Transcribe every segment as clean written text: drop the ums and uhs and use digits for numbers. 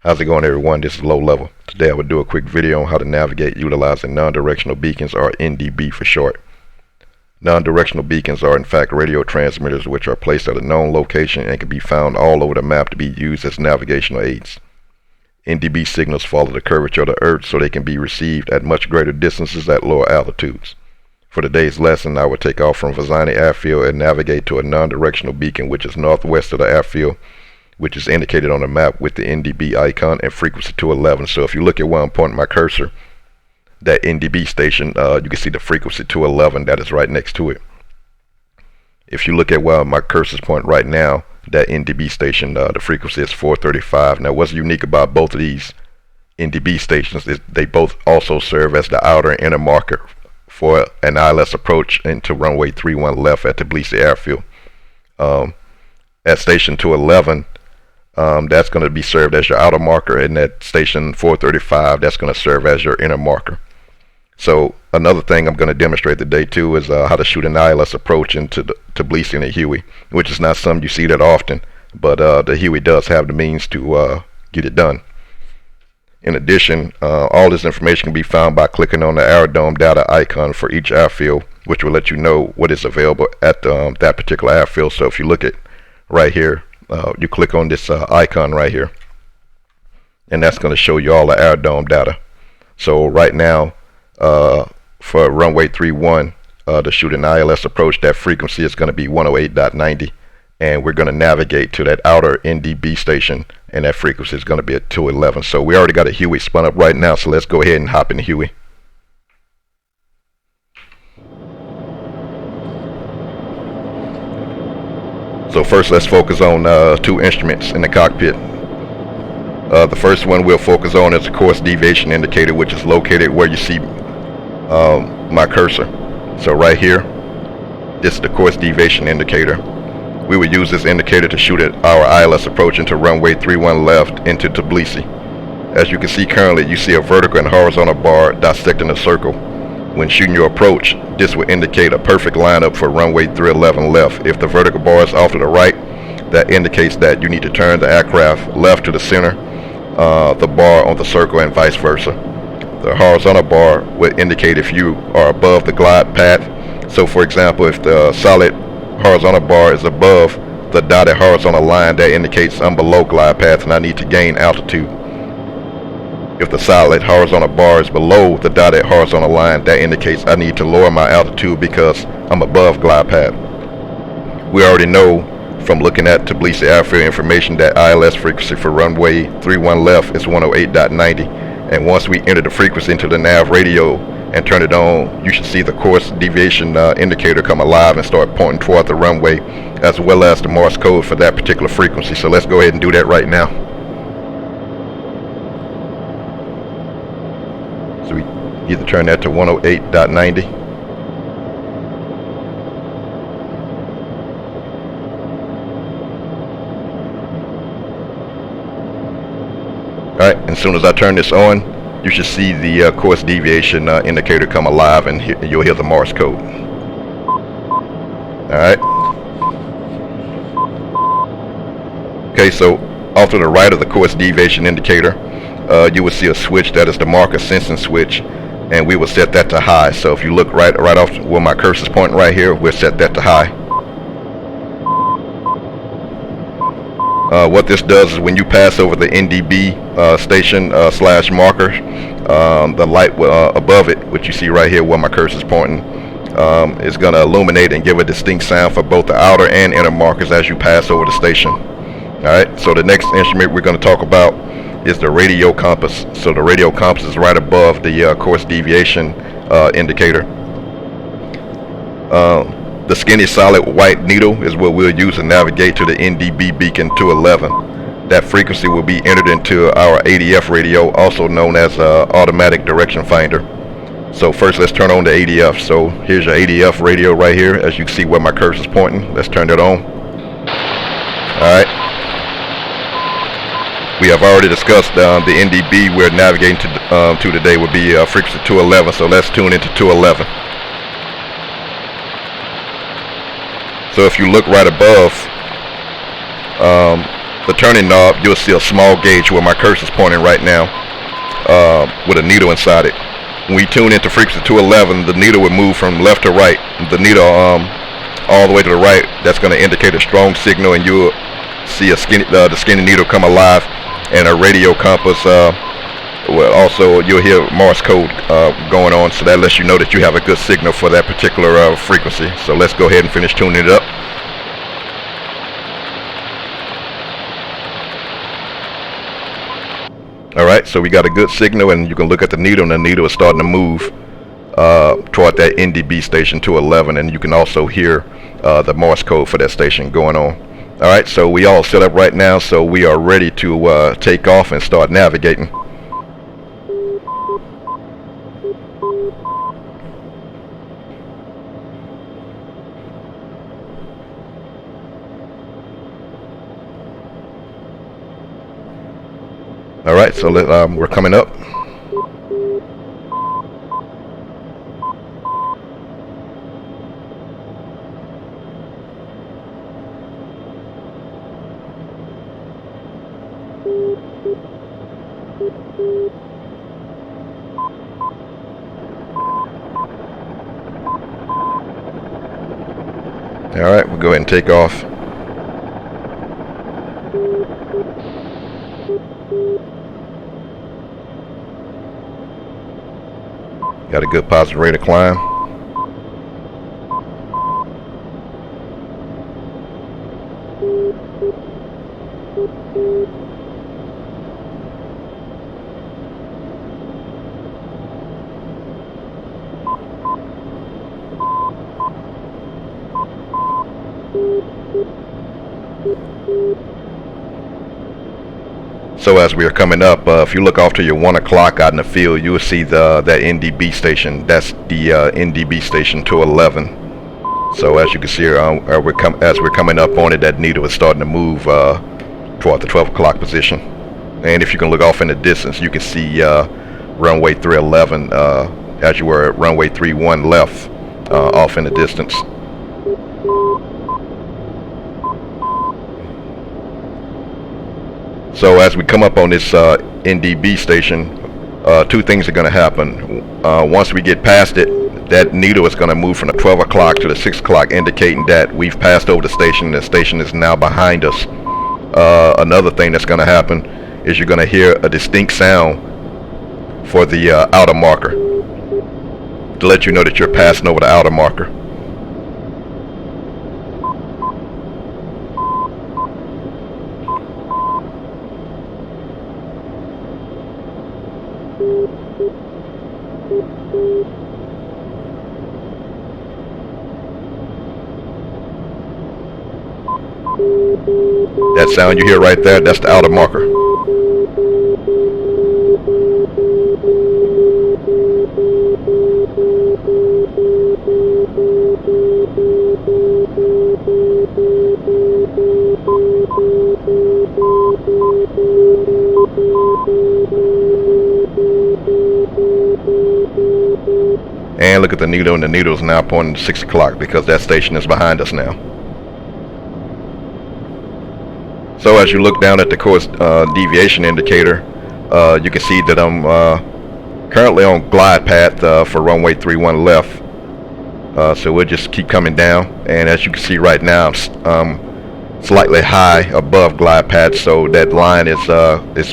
How's it going, everyone? This is Low Level. Today I will do a quick video on how to navigate utilizing non-directional beacons, or NDB for short. Non-directional beacons are in fact radio transmitters which are placed at a known location and can be found all over the map to be used as navigational aids. NDB signals follow the curvature of the Earth, so they can be received at much greater distances at lower altitudes. For today's lesson, I will take off from Vizani Airfield and navigate to a non-directional beacon which is northwest of the airfield, which is indicated on the map with the NDB icon and frequency 211. So if you look at where I'm pointing my cursor, that NDB station, you can see the frequency 211 that is right next to it. If you look at where my cursor's pointing right now, that NDB station, the frequency is 435. Now what's unique about both of these NDB stations is they both also serve as the outer and inner marker for an ILS approach into runway 31 left at Tbilisi Airfield. At station 211, that's going to be served as your outer marker, and at station 435, that's going to serve as your inner marker. So another thing I'm going to demonstrate today too is how to shoot an ILS approach into Tbilisi and the Huey, which is not something you see that often, but the Huey does have the means to get it done. In addition, all this information can be found by clicking on the aerodrome data icon for each airfield, which will let you know what is available at that particular airfield. So if you look at right here, you click on this icon right here, and that's going to show you all the aerodrome data. So right now, for runway 31, to shoot an ILS approach, that frequency is going to be 108.90, and we're going to navigate to that outer NDB station, and that frequency is going to be at 211. So we already got a Huey spun up right now, so let's go ahead and hop in the Huey. So first let's focus on two instruments in the cockpit. The first one we'll focus on is the course deviation indicator, which is located where you see my cursor. So right here, this is the course deviation indicator. We will use this indicator to shoot at our ILS approach into runway 31 left into Tbilisi. As you can see currently, you see a vertical and horizontal bar dissecting a circle. When shooting your approach, this will indicate a perfect lineup for runway 311 left. If the vertical bar is off to the right, that indicates that you need to turn the aircraft left to the center, the bar on the circle, and vice versa. The horizontal bar will indicate if you are above the glide path. So for example, if the solid horizontal bar is above the dotted horizontal line, that indicates I'm below glide path and I need to gain altitude. If the solid horizontal bar is below the dotted horizontal line, that indicates I need to lower my altitude because I'm above glide path. We already know from looking at Tbilisi Airfield information that ILS frequency for runway 31 left is 108.90, and once we enter the frequency into the nav radio and turn it on, you should see the course deviation indicator come alive and start pointing toward the runway, as well as the Morse code for that particular frequency. So let's go ahead and do that right now. So we either turn that to 108.90. Alright, and as soon as I turn this on, you should see the course deviation indicator come alive, and you'll hear the Morse code. Alright. Okay, so off to the right of the course deviation indicator, you will see a switch that is the marker sensing switch, and we will set that to high. So if you look right off where my cursor is pointing right here, we'll set that to high. What this does is when you pass over the NDB station slash marker, the light above it, which you see right here where my cursor is pointing, is going to illuminate and give a distinct sound for both the outer and inner markers as you pass over the station. Alright, so the next instrument we're going to talk about is the radio compass. So the radio compass is right above the course deviation indicator. The skinny solid white needle is what we'll use to navigate to the NDB beacon 211. That frequency will be entered into our ADF radio, also known as automatic direction finder. So first let's turn on the ADF. So here's your ADF radio right here, as you can see where my cursor is pointing. Let's turn it on. Alright. We have already discussed the NDB we're navigating to today would be frequency 211, so let's tune into 211. So if you look right above the turning knob, you'll see a small gauge where my cursor is pointing right now, with a needle inside it. When we tune into frequency 211, the needle will move from left to right. The needle all the way to the right, that's going to indicate a strong signal, and you'll see the skinny needle come alive, and a radio compass. Well, also you'll hear Morse code going on, so that lets you know that you have a good signal for that particular frequency. So let's go ahead and finish tuning it up. Alright, so we got a good signal, and you can look at the needle, and the needle is starting to move toward that NDB station 211, and you can also hear the Morse code for that station going on. Alright, so we all set up right now, so we are ready to take off and start navigating. Alright, so we're coming up. Alright, we'll go ahead and take off. Got a good positive rate of climb. So as we are coming up, if you look off to your 1 o'clock out in the field, you will see that NDB station. That's the NDB station 211. So as you can see, as we're coming up on it, that needle is starting to move toward the 12 o'clock position. And if you can look off in the distance, you can see runway 311 as you were at runway 31 left off in the distance. So as we come up on this NDB station, two things are going to happen. Once we get past it, that needle is going to move from the 12 o'clock to the 6 o'clock, indicating that we've passed over the station. The station is now behind us. Another thing that's going to happen is you're going to hear a distinct sound for the outer marker to let you know that you're passing over the outer marker. That sound you hear right there, that's the outer marker. And look at the needle, and the needle is now pointing to 6 o'clock because that station is behind us now. So as you look down at the course deviation indicator, you can see that I'm currently on glide path for runway 31 left. So we'll just keep coming down, and as you can see right now, I'm slightly high above glide path, so that line is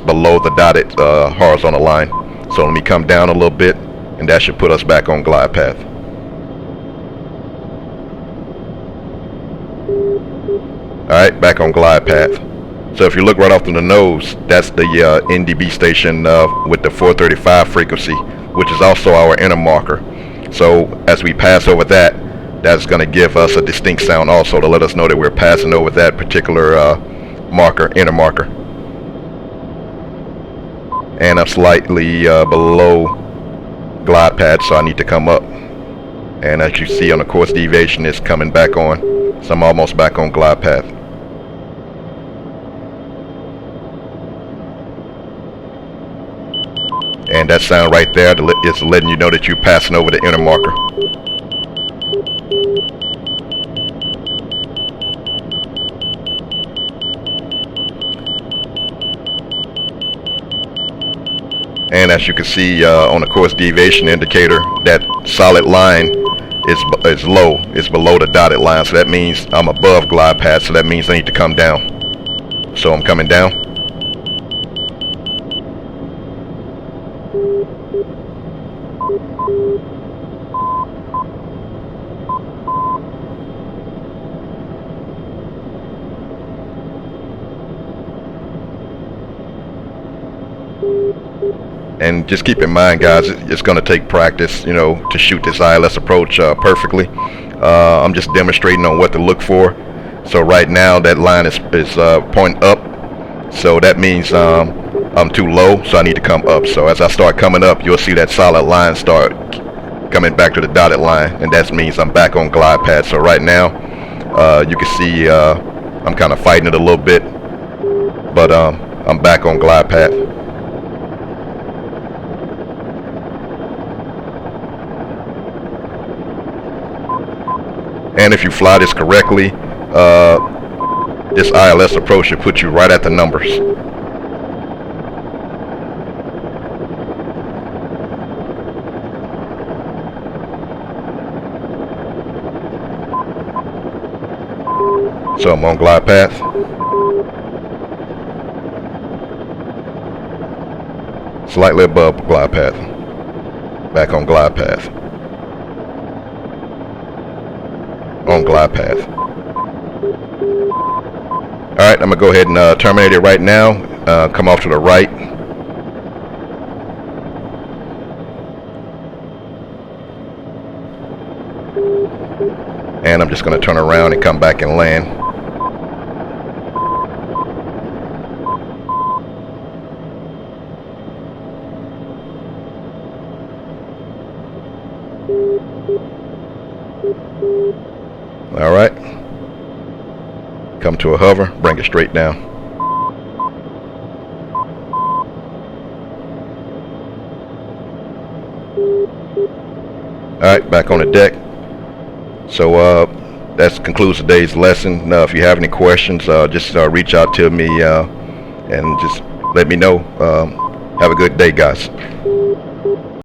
below the dotted horizontal line. So let me come down a little bit, and that should put us back on glide path. Alright, back on glide path. So if you look right off to the nose, that's the NDB station with the 435 frequency, which is also our inner marker. So as we pass over that, that's going to give us a distinct sound also to let us know that we're passing over that particular marker, inner marker. And I'm slightly below glide path, so I need to come up. And as you see on the course deviation, it's coming back on. So I'm almost back on glide path. And that sound right there is letting you know that you're passing over the inner marker. And as you can see on the course deviation indicator, that solid line is low. It's below the dotted line, so that means I'm above glide path, so that means I need to come down. So I'm coming down. And just keep in mind, guys, it's going to take practice, you know, to shoot this ILS approach perfectly. I'm just demonstrating on what to look for. So right now that line is pointing up, so that means I'm too low, so I need to come up. So as I start coming up, you'll see that solid line start coming back to the dotted line, and that means I'm back on glide path. So right now you can see I'm kind of fighting it a little bit, but I'm back on glide path. And if you fly this correctly, this ILS approach should put you right at the numbers. So I'm on glide path. Slightly above glide path. Back on glide path. On glide path. Alright, I'm going to go ahead and terminate it right now. Come off to the right. And I'm just going to turn around and come back and land. Alright. Come to a hover, bring it straight down. Alright, back on the deck. So that concludes today's lesson. If you have any questions, just reach out to me and just let me know. Have a good day, guys.